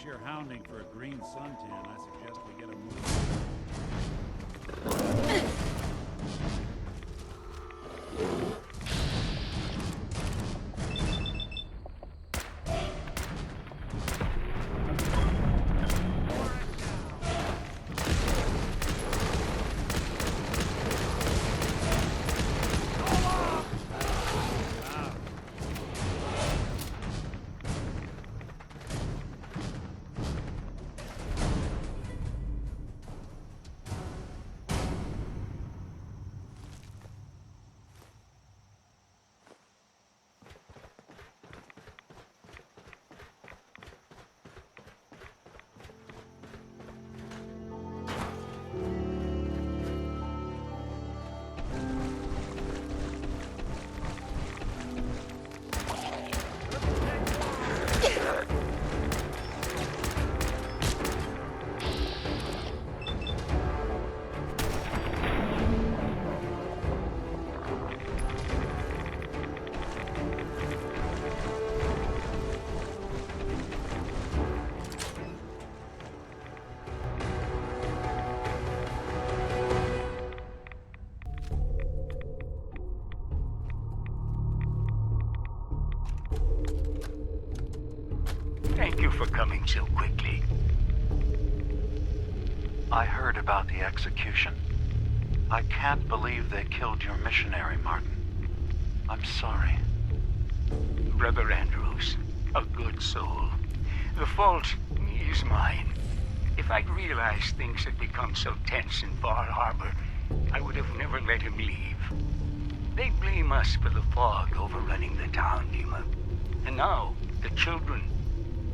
you're hounding for a green suntan, I suggest we get a move. Thank you for coming so quickly. I heard about the execution. I can't believe they killed your missionary, Martin. I'm sorry. Brother Andrews, a good soul. The fault is mine. If I'd realized things had become so tense in Far Harbor, I would have never let him leave. They blame us for the fog overrunning the town, DiMA. And now, the children.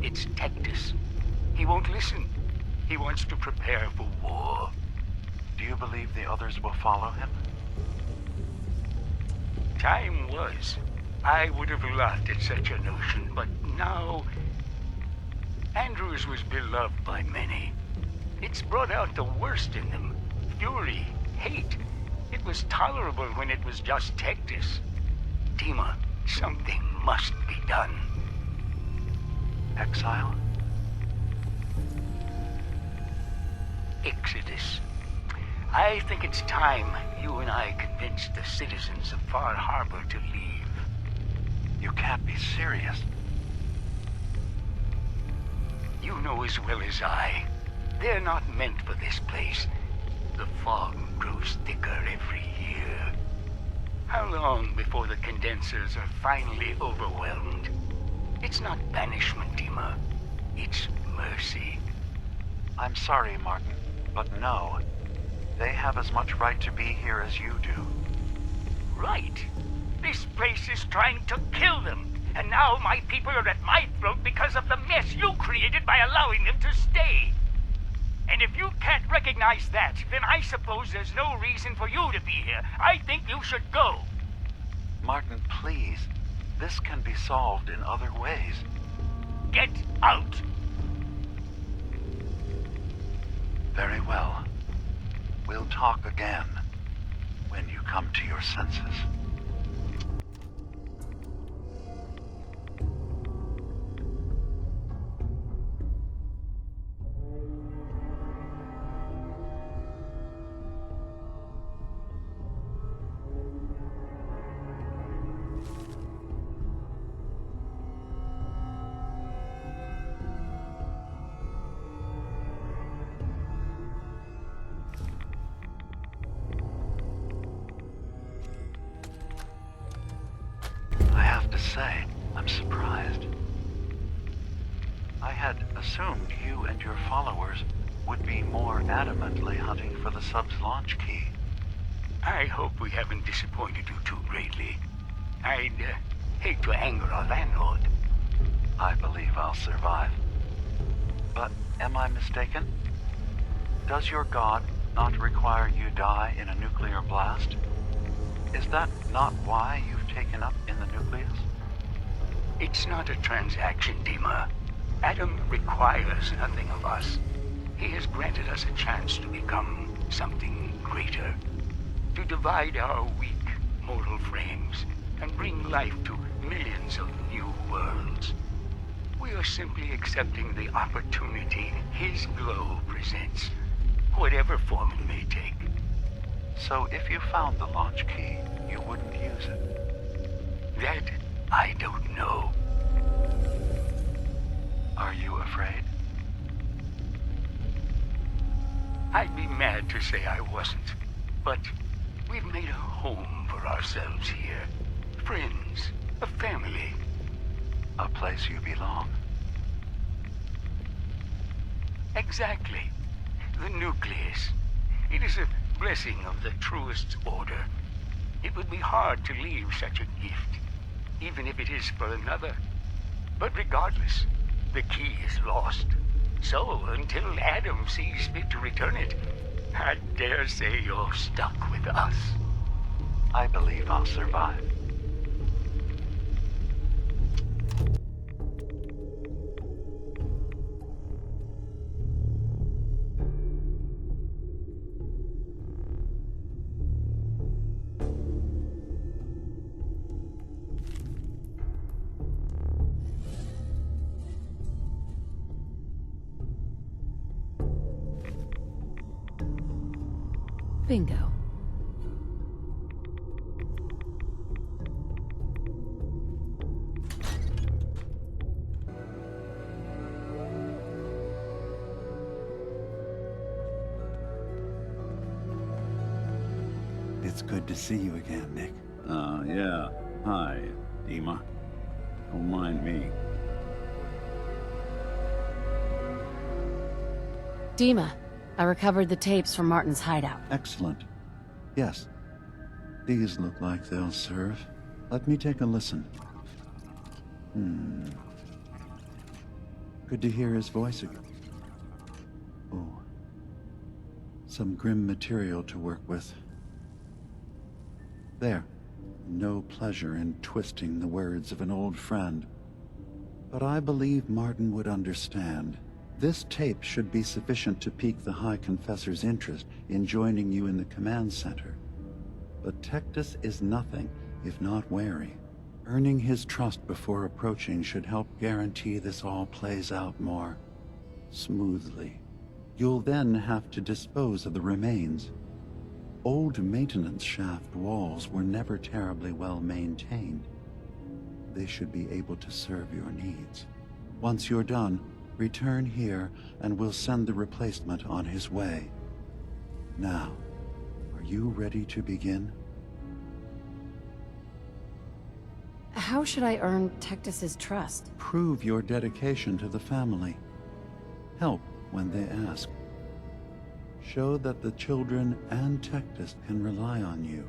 It's Tektus. He won't listen. He wants to prepare for war. Do you believe the others will follow him? Time was. I would have laughed at such a notion, but now... Andrews was beloved by many. It's brought out the worst in them. Fury, hate. It was tolerable when it was just Tektus. DiMA, something must be done. Exile? Exodus. I think it's time you and I convinced the citizens of Far Harbor to leave. You can't be serious. You know as well as I. They're not meant for this place. The fog grows thicker every year. How long before the condensers are finally overwhelmed? It's not banishment, DiMA. It's mercy. I'm sorry, Martin, but no. They have as much right to be here as you do. Right. This place is trying to kill them. And now my people are at my throat because of the mess you created by allowing them to stay. And if you can't recognize that, then I suppose there's no reason for you to be here. I think you should go. Martin, please. This can be solved in other ways. Get out! Very well. We'll talk again when you come to your senses. Say, I'm surprised. I had assumed you and your followers would be more adamantly hunting for the sub's launch key. I hope we haven't disappointed you too greatly. I'd hate to anger our landlord. I believe I'll survive. But am I mistaken? Does your god not require you die in a nuclear blast? Is that not why you've taken up in the nucleus? It's not a transaction, DiMA. Adam requires nothing of us. He has granted us a chance to become something greater. To divide our weak mortal frames and bring life to millions of new worlds. We are simply accepting the opportunity his glow presents, whatever form it may take. So if you found the launch key, you wouldn't use it? That I don't know. Are you afraid? I'd be mad to say I wasn't, but we've made a home for ourselves here. Friends, a family. A place you belong. Exactly. The nucleus. It is a blessing of the truest order. It would be hard to leave such a gift, even if it is for another. But regardless, the key is lost. So, until Adam sees fit to return it, I dare say you're stuck with us. I believe I'll survive. Bingo. It's good to see you again, Nick. Yeah. Hi, DiMA. Don't mind me. DiMA, I recovered the tapes from Martin's hideout. Excellent. Yes. These look like they'll serve. Let me take a listen. Good to hear his voice again. Oh. Some grim material to work with. There. No pleasure in twisting the words of an old friend. But I believe Martin would understand. This tape should be sufficient to pique the High Confessor's interest in joining you in the command center. But Tektus is nothing if not wary. Earning his trust before approaching should help guarantee this all plays out more smoothly. You'll then have to dispose of the remains. Old maintenance shaft walls were never terribly well maintained. They should be able to serve your needs. Once you're done, return here and we'll send the replacement on his way. Now, are you ready to begin? How should I earn Tektus's trust? Prove your dedication to the family. Help when they ask. Show that the children and Tektus can rely on you.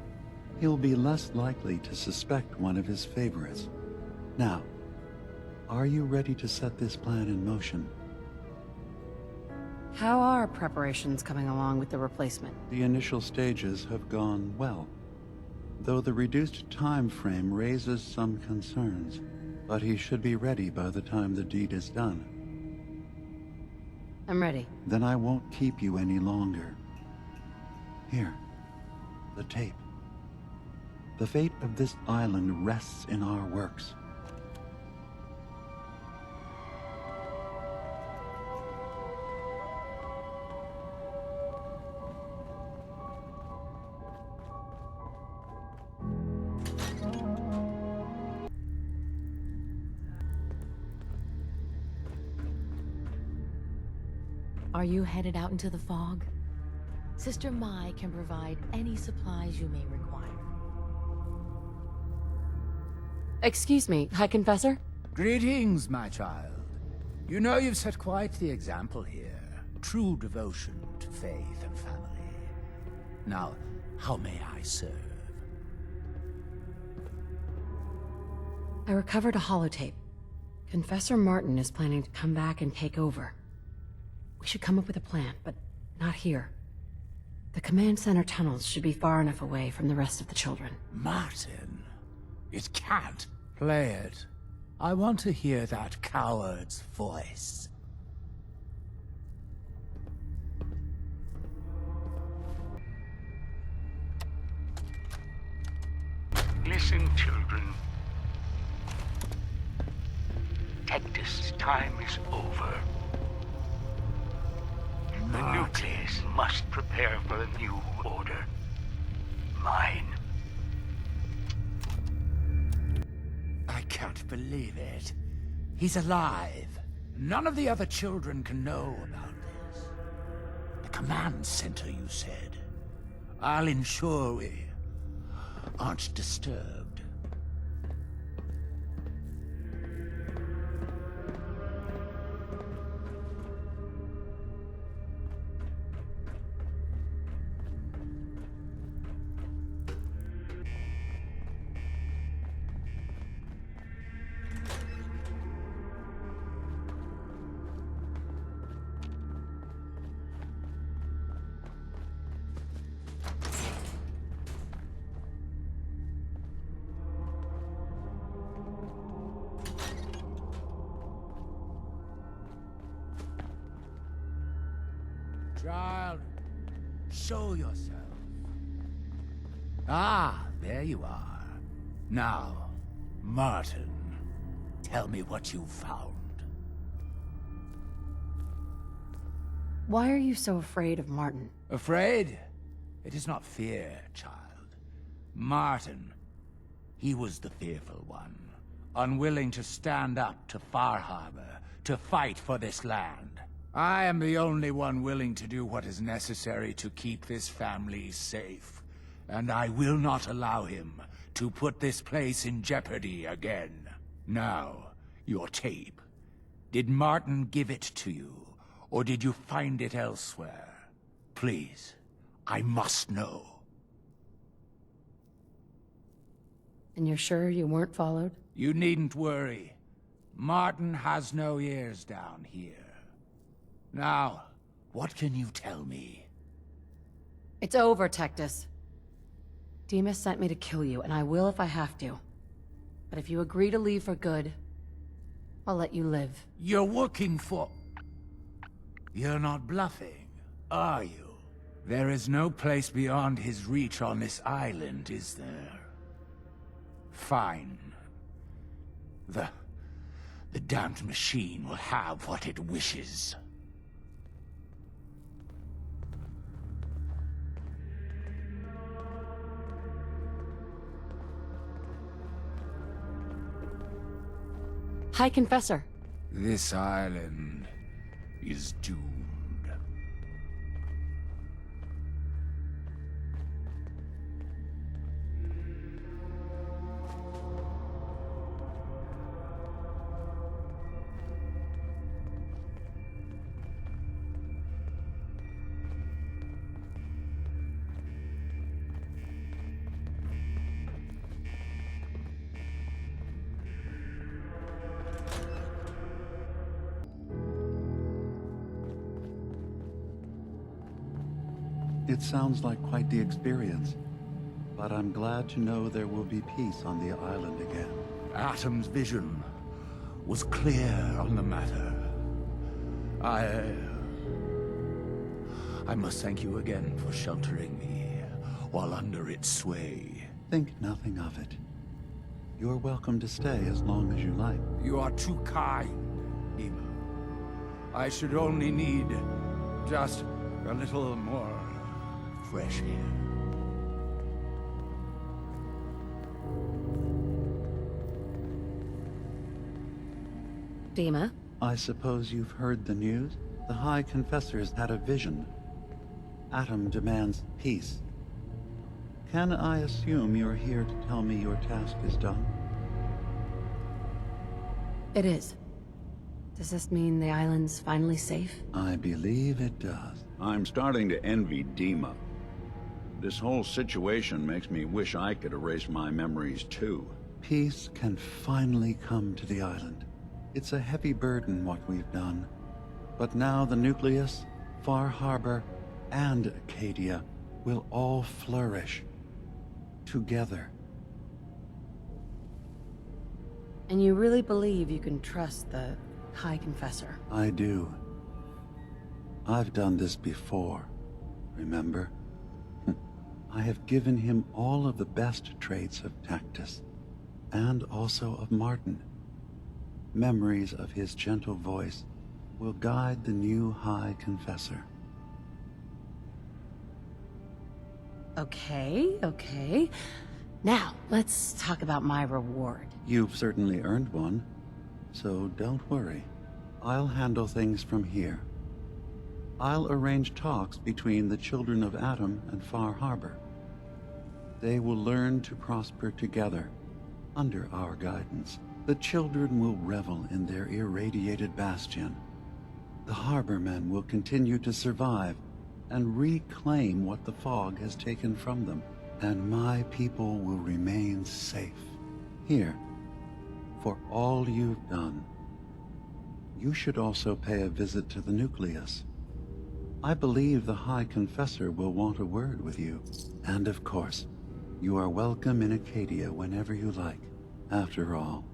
He'll be less likely to suspect one of his favorites. Now, are you ready to set this plan in motion? How are preparations coming along with the replacement? The initial stages have gone well, though the reduced time frame raises some concerns. But he should be ready by the time the deed is done. I'm ready. Then I won't keep you any longer. Here, the tape. The fate of this island rests in our works. Are you headed out into the fog? Sister Mai can provide any supplies you may require. Excuse me, High Confessor? Greetings, my child. You know you've set quite the example here. True devotion to faith and family. Now, how may I serve? I recovered a holotape. Confessor Martin is planning to come back and take over. We should come up with a plan, but not here. The command center tunnels should be far enough away from the rest of the children. Martin, it can't play it. I want to hear that coward's voice. Listen, children. Tektus' time is over. The nucleus must prepare for a new order. Mine. I can't believe it. He's alive. None of the other children can know about this. The command center, you said. I'll ensure we aren't disturbed. Child, show yourself. Ah, there you are. Now, Martin, tell me what you found. Why are you so afraid of Martin? Afraid? It is not fear, child. Martin, he was the fearful one, unwilling to stand up to Far Harbor, to fight for this land. I am the only one willing to do what is necessary to keep this family safe, and I will not allow him to put this place in jeopardy again. Now, your tape. Did Martin give it to you, or did you find it elsewhere? Please, I must know. And you're sure you weren't followed? You needn't worry. Martin has no ears down here. Now, what can you tell me? It's over, Tektus. DiMA sent me to kill you, and I will if I have to. But if you agree to leave for good, I'll let you live. You're working for... You're not bluffing, are you? There is no place beyond his reach on this island, is there? Fine. The damned machine will have what it wishes. High Confessor. This island is doomed. It sounds like quite the experience, but I'm glad to know there will be peace on the island again. Atom's vision was clear on the matter. I must thank you again for sheltering me while under its sway. Think nothing of it. You're welcome to stay as long as you like. You are too kind, DiMA. I should only need just a little more fresh air. DiMA? I suppose you've heard the news? The High Confessor's had a vision. Atom demands peace. Can I assume you're here to tell me your task is done? It is. Does this mean the island's finally safe? I believe it does. I'm starting to envy DiMA. This whole situation makes me wish I could erase my memories too. Peace can finally come to the island. It's a heavy burden what we've done. But now the Nucleus, Far Harbor, and Acadia will all flourish. Together. And you really believe you can trust the High Confessor? I do. I've done this before, remember? I have given him all of the best traits of Tektus, and also of Martin. Memories of his gentle voice will guide the new High Confessor. Okay. Now, let's talk about my reward. You've certainly earned one, so don't worry. I'll handle things from here. I'll arrange talks between the children of Atom and Far Harbor. They will learn to prosper together under our guidance. The children will revel in their irradiated bastion. The Harbormen will continue to survive and reclaim what the fog has taken from them. And my people will remain safe. Here, for all you've done. You should also pay a visit to the nucleus. I believe the High Confessor will want a word with you. And of course, you are welcome in Acadia whenever you like. After all,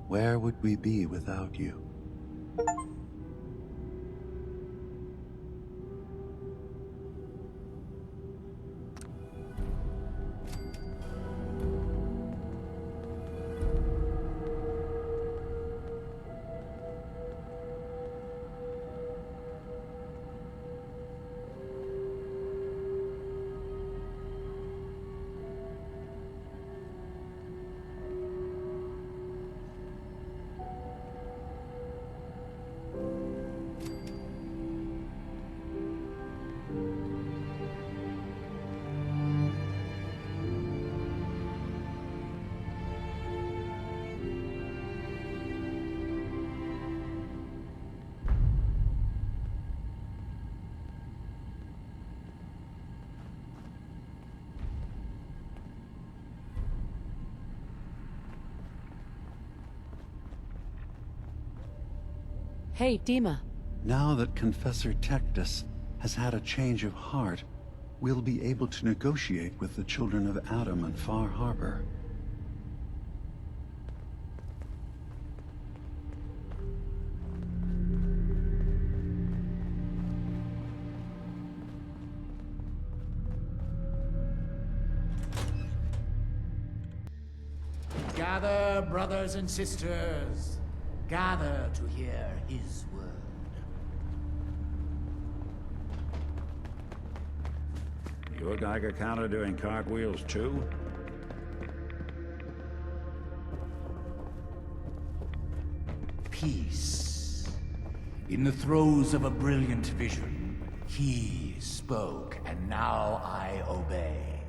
where would we be without you? Hey, DiMA. Now that Confessor Tektus has had a change of heart, we'll be able to negotiate with the children of Atom and Far Harbor. Gather, brothers and sisters. Gather to hear his word. You a Geiger counter doing cartwheels too? Peace. In the throes of a brilliant vision, he spoke, and now I obey.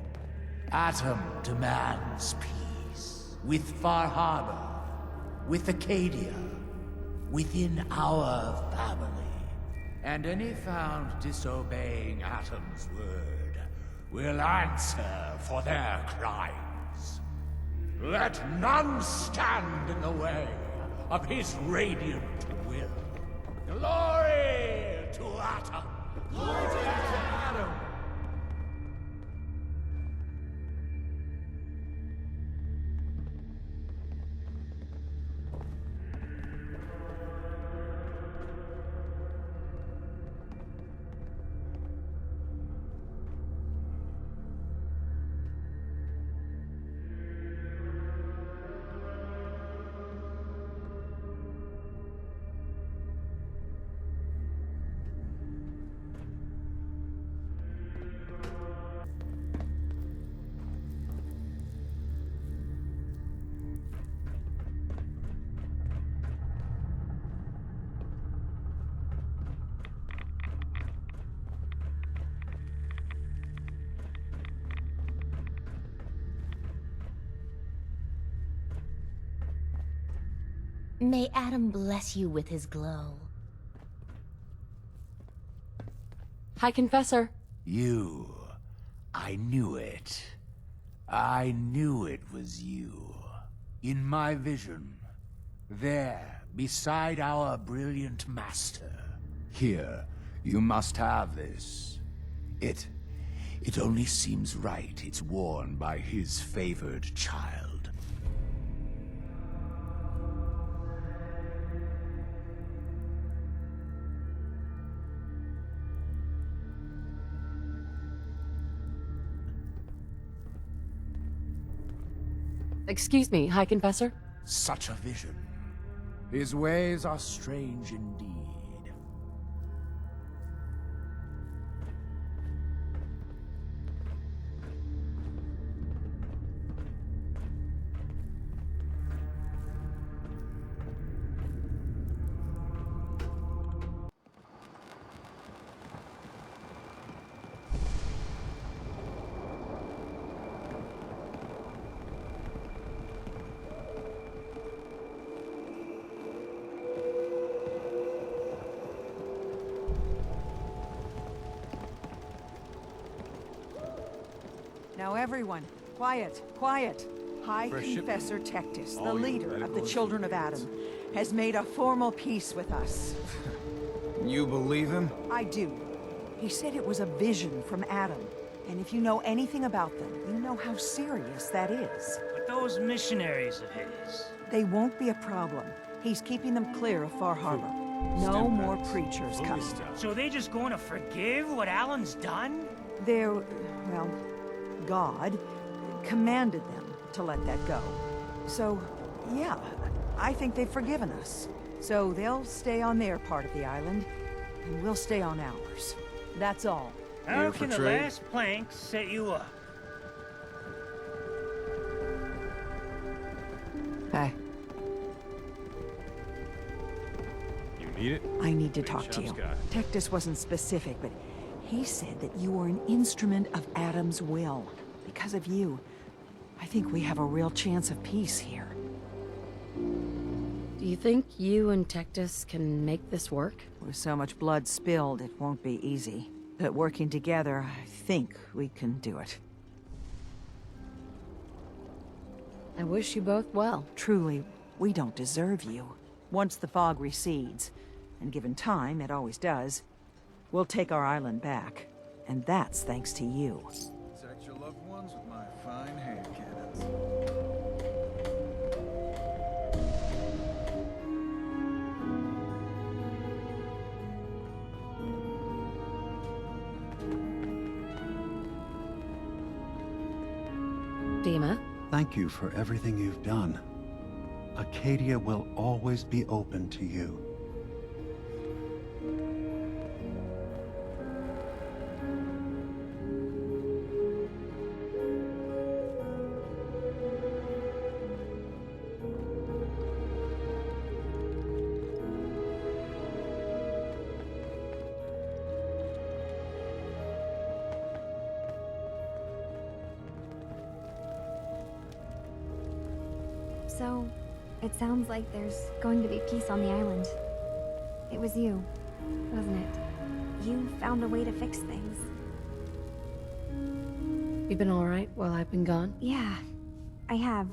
Atom demands peace. With Far Harbor, with Acadia, within our family. And any found disobeying Atom's word will answer for their crimes. Let none stand in the way of his radiant will. Glory to Atom! Glory to Atom! May Atom bless you with his glow. High Confessor. You. I knew it. I knew it was you. In my vision. There, beside our brilliant master. Here, you must have this. It only seems right it's worn by his favored child. Excuse me, High Confessor? Such a vision. His ways are strange indeed. Now everyone, quiet, quiet. High Confessor Tektus, the leader of the Children of Adam, has made a formal peace with us. You believe him? I do. He said it was a vision from Adam. And if you know anything about them, you know how serious that is. But those missionaries of his... They won't be a problem. He's keeping them clear of Far Harbor. No more preachers coming. So they just going to forgive what Alan's done? They're, well, God commanded them to let that go. So, yeah, I think they've forgiven us. So they'll stay on their part of the island, and we'll stay on ours. That's all. How can the last plank set you up? Hey. You need it? I need to talk to you. Tektus wasn't specific, but he said that you were an instrument of Adam's will. Because of you, I think we have a real chance of peace here. Do you think you and Tektus can make this work? With so much blood spilled, it won't be easy. But working together, I think we can do it. I wish you both well. Truly, we don't deserve you. Once the fog recedes, and given time, it always does, we'll take our island back. And that's thanks to you. Protect your loved ones with my fine hand cannons. DiMA? Thank you for everything you've done. Acadia will always be open to you. So, it sounds like there's going to be peace on the island. It was you, wasn't it? You found a way to fix things. You been alright while I've been gone? Yeah, I have.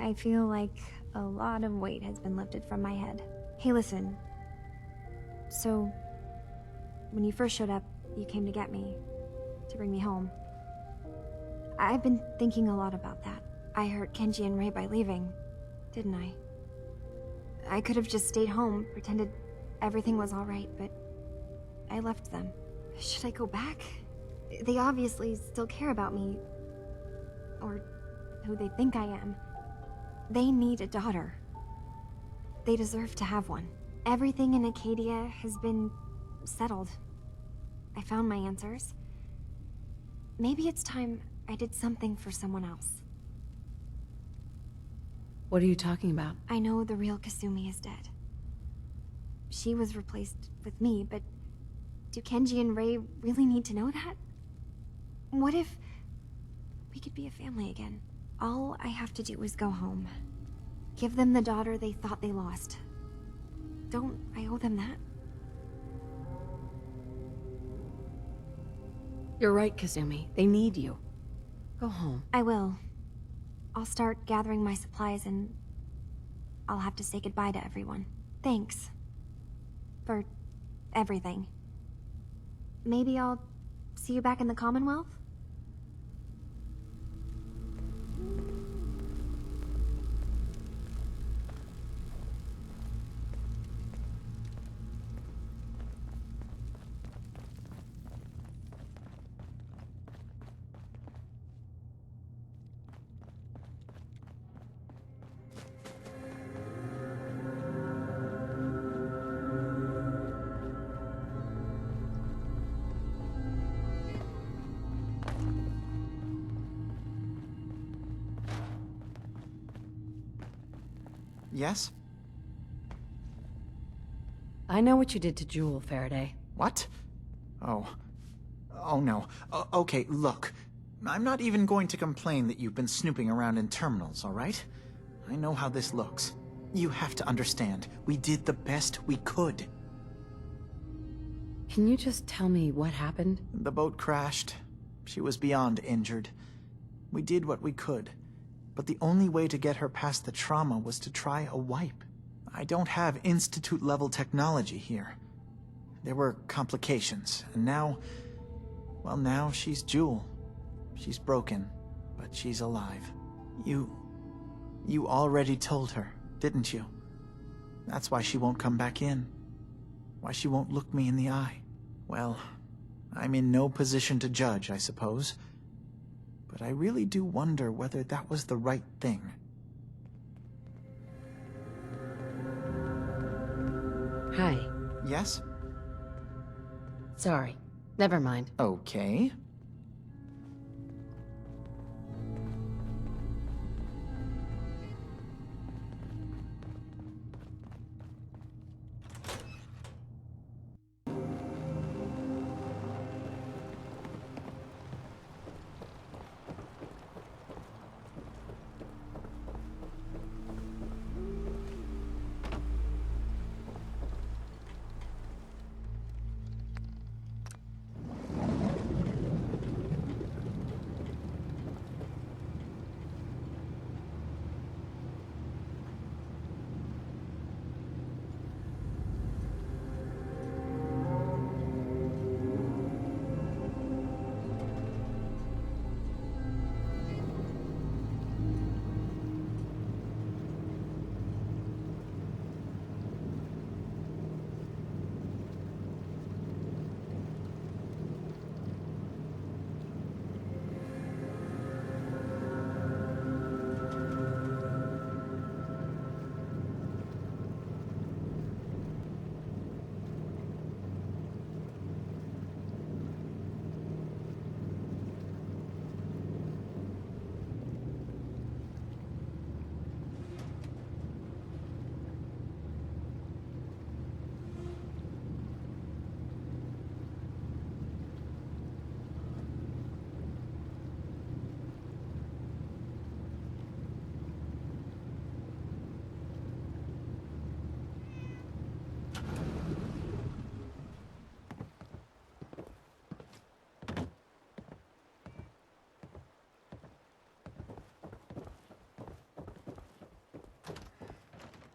I feel like a lot of weight has been lifted from my head. Hey, listen. So, when you first showed up, you came to get me, to bring me home. I've been thinking a lot about that. I hurt Kenji and Ray by leaving, didn't I? I could have just stayed home, pretended everything was alright, but I left them. Should I go back? They obviously still care about me. Or who they think I am. They need a daughter. They deserve to have one. Everything in Acadia has been settled. I found my answers. Maybe it's time I did something for someone else. What are you talking about? I know the real Kasumi is dead. She was replaced with me, but do Kenji and Ray really need to know that? What if we could be a family again? All I have to do is go home. Give them the daughter they thought they lost. Don't I owe them that? You're right, Kasumi. They need you. Go home. I will. I'll start gathering my supplies and I'll have to say goodbye to everyone. Thanks. For everything. Maybe I'll see you back in the Commonwealth? Yes? I know what you did to Jewel, Faraday. What? Oh. Oh no. Okay, look. I'm not even going to complain that you've been snooping around in terminals, alright? I know how this looks. You have to understand, we did the best we could. Can you just tell me what happened? The boat crashed. She was beyond injured. We did what we could, but the only way to get her past the trauma was to try a wipe. I don't have Institute-level technology here. There were complications, and now... well, now she's Jewel. She's broken, but she's alive. You already told her, didn't you? That's why she won't come back in. Why she won't look me in the eye. Well, I'm in no position to judge, I suppose. But I really do wonder whether that was the right thing. Hi. Yes? Sorry. Never mind. Okay.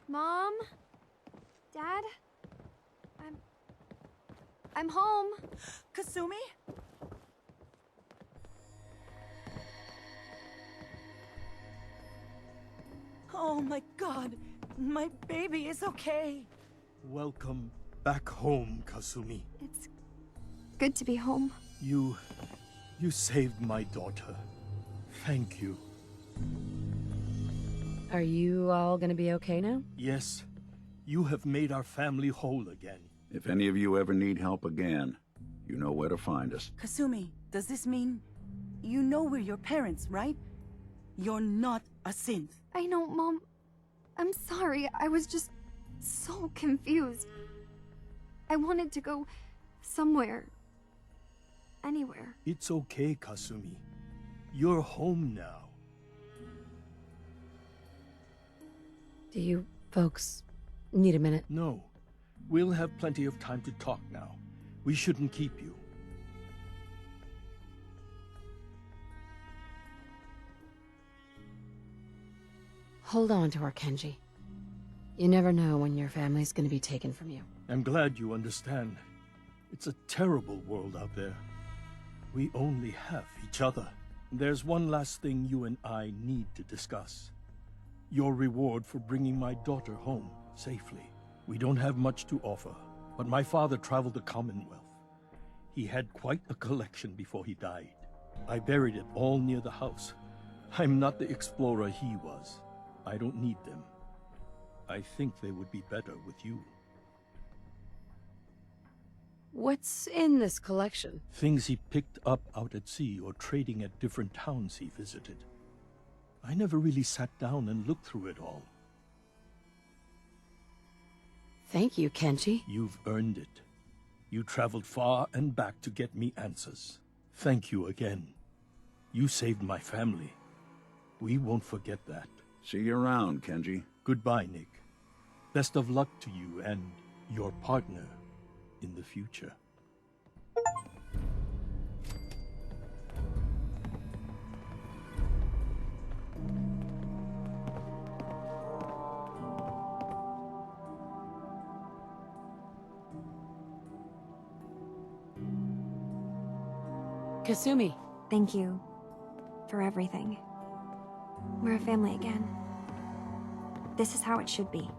Mom? Dad? I'm home. Kasumi? Oh my god, my baby is okay. Welcome back home, Kasumi. It's good to be home. You saved my daughter. Thank you. Are you all gonna be okay now? Yes, you have made our family whole again. If any of you ever need help again, you know where to find us. Kasumi, does this mean you know we're your parents, right? You're not a synth. I know, Mom. I'm sorry. I was just so confused. I wanted to go somewhere. Anywhere. It's okay, Kasumi. You're home now. Do you folks need a minute? No. We'll have plenty of time to talk now. We shouldn't keep you. Hold on to her, Kenji. You never know when your family's gonna be taken from you. I'm glad you understand. It's a terrible world out there. We only have each other. There's one last thing you and I need to discuss. Your reward for bringing my daughter home safely. We don't have much to offer, but my father traveled the Commonwealth. He had quite a collection before he died. I buried it all near the house. I'm not the explorer he was. I don't need them. I think they would be better with you. What's in this collection? Things he picked up out at sea or trading at different towns he visited. I never really sat down and looked through it all. Thank you, Kenji. You've earned it. You traveled far and back to get me answers. Thank you again. You saved my family. We won't forget that. See you around, Kenji. Goodbye, Nick. Best of luck to you and your partner in the future. Kasumi. Thank you for everything. We're a family again. This is how it should be.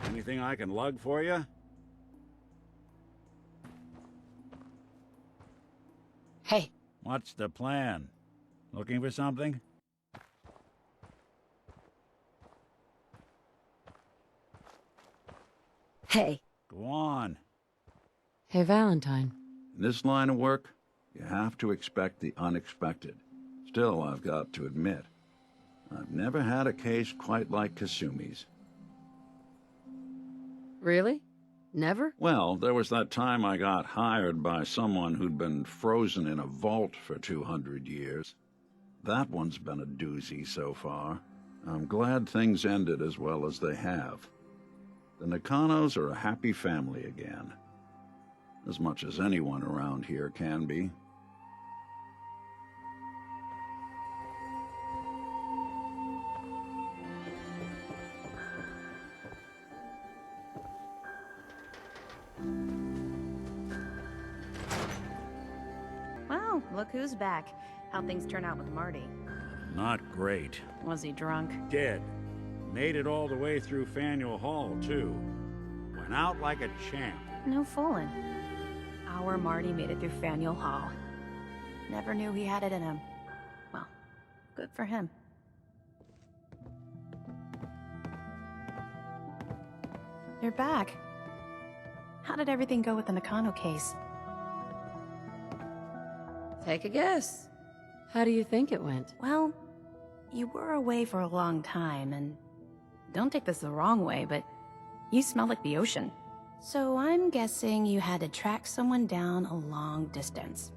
Anything I can lug for you? Hey. What's the plan? Looking for something? Hey. Go on. Hey, Valentine. In this line of work, you have to expect the unexpected. Still, I've got to admit, I've never had a case quite like Kasumi's. Really? Never? Well, there was that time I got hired by someone who'd been frozen in a vault for 200 years. That one's been a doozy so far. I'm glad things ended as well as they have. The Nakanos are a happy family again. As much as anyone around here can be. Well, look who's back. How'd things turn out with Marty? Not great. Was he drunk? Dead. Made it all the way through Faneuil Hall, too. Went out like a champ. No fooling. Our Marty made it through Faneuil Hall. Never knew he had it in him. Well, good for him. You're back. How did everything go with the Nakano case? Take a guess. How do you think it went? Well, you were away for a long time, and don't take this the wrong way, but you smell like the ocean. So I'm guessing you had to track someone down a long distance.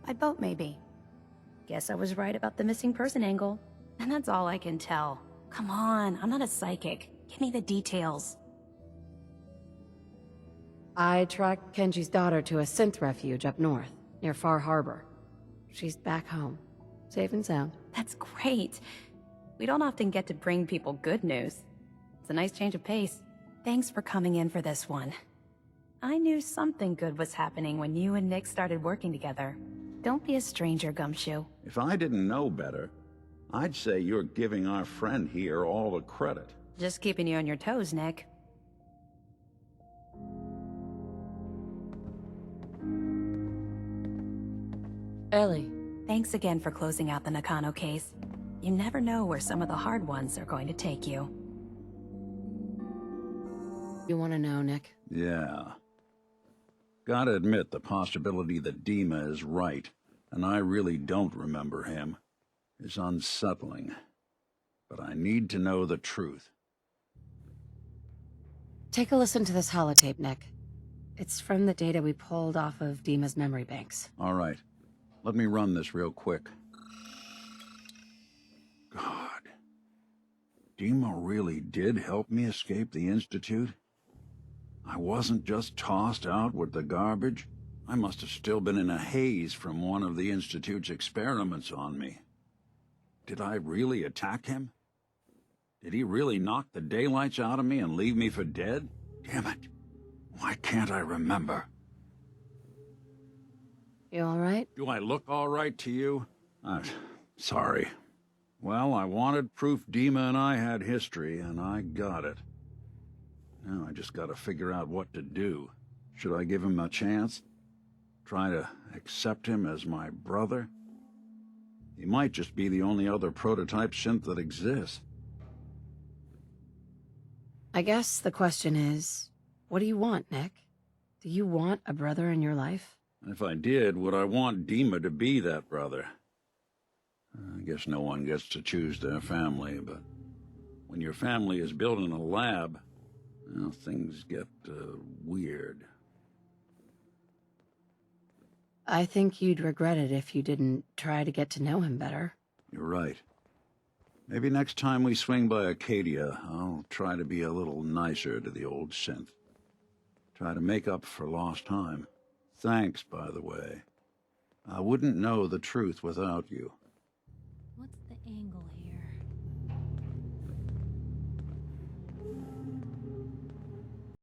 By boat, maybe. Guess I was right about the missing person angle. And that's all I can tell. Come on, I'm not a psychic. Give me the details. I tracked Kenji's daughter to a synth refuge up north, near Far Harbor. She's back home, safe and sound. That's great. We don't often get to bring people good news. It's a nice change of pace. Thanks for coming in for this one. I knew something good was happening when you and Nick started working together. Don't be a stranger, Gumshoe. If I didn't know better, I'd say you're giving our friend here all the credit. Just keeping you on your toes, Nick. Ellie. Thanks again for closing out the Nakano case. You never know where some of the hard ones are going to take you. You want to know, Nick? Yeah. Gotta admit, the possibility that DiMA is right, and I really don't remember him, is unsettling. But I need to know the truth. Take a listen to this holotape, Nick. It's from the data we pulled off of DiMA's memory banks. All right. Let me run this real quick. God. DiMA really did help me escape the Institute? I wasn't just tossed out with the garbage. I must have still been in a haze from one of the Institute's experiments on me. Did I really attack him? Did he really knock the daylights out of me and leave me for dead? Damn it. Why can't I remember? You all right? Do I look all right to you? Sorry. Well, I wanted proof DiMA and I had history, and I got it. Now I just gotta figure out what to do. Should I give him a chance? Try to accept him as my brother? He might just be the only other prototype synth that exists. I guess the question is, what do you want, Nick? Do you want a brother in your life? If I did, would I want DiMA to be that brother? I guess no one gets to choose their family, but when your family is built in a lab, well, things get weird. I think you'd regret it if you didn't try to get to know him better. You're right. Maybe next time we swing by Acadia, I'll try to be a little nicer to the old synth. Try to make up for lost time. Thanks, by the way. I wouldn't know the truth without you. What's the angle here?